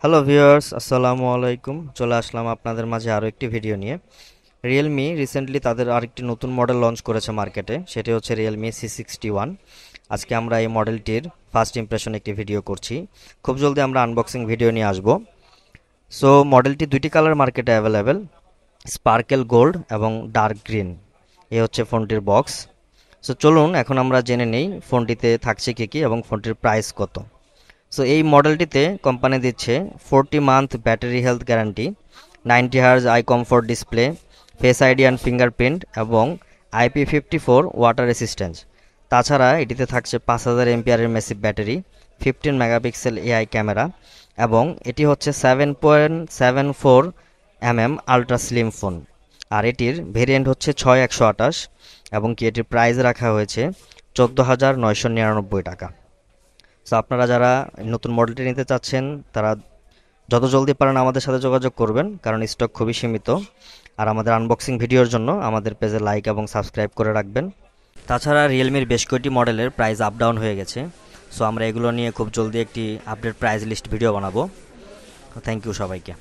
Hello viewers, আসসালামু আলাইকুম। চলে আসলাম আপনাদের মাঝে আরও একটি ভিডিও নিয়ে। রিয়েলমি রিসেন্টলি তাদের আরেকটি নতুন মডেল লঞ্চ করেছে মার্কেটে, সেটি হচ্ছে রিয়েলমি C61। আজকে আমরা এই মডেলটির ফার্স্ট ইমপ্রেশন একটি ভিডিও করছি। খুব জলদি আমরা আনবক্সিং ভিডিও নিয়ে আসব। সো মডেলটি দুইটি কালার মার্কেটে অ্যাভেলেবেল, স্পার্কেল গোল্ড এবং ডার্ক গ্রিন। এ হচ্ছে ফোনটির বক্স। সো চলুন এখন আমরা জেনে নেই ফোনটিতে থাকছে কী কী এবং ফোনটির প্রাইস কত। সো এই মডেলটিতে কোম্পানি দিচ্ছে 40 month battery health guarantee, 90 hertz eye comfort display, face ID and fingerprint এবং IP54 ওয়াটার রেসিস্ট্যান্স। তাছাড়া এটিতে থাকছে 5000 এমপিআরের massive battery, 15 megapixel AI camera এবং এটি হচ্ছে 7.74 mm আলট্রা স্লিম ফোন। আর এটির ভেরিয়েন্ট হচ্ছে 6128 এবং কি এটির প্রাইস রাখা হয়েছে 14,999 টাকা। সো আপনারা যারা নতুন মডেলটি নিতে চাচ্ছেন তারা যত জলদি পারেন আমাদের সাথে যোগাযোগ করবেন, কারণ স্টক খুবই সীমিত। আর আমাদের আনবক্সিং ভিডিওর জন্য আমাদের পেজে লাইক এবং সাবস্ক্রাইব করে রাখবেন। তাছাড়া রিয়েলমির বেশ কয়েকটি মডেলের প্রাইস আপ ডাউন হয়ে গেছে। সো আমরা এগুলো নিয়ে খুব জলদি একটি আপডেট প্রাইস লিস্ট ভিডিও বানাবো। থ্যাংক ইউ সবাইকে।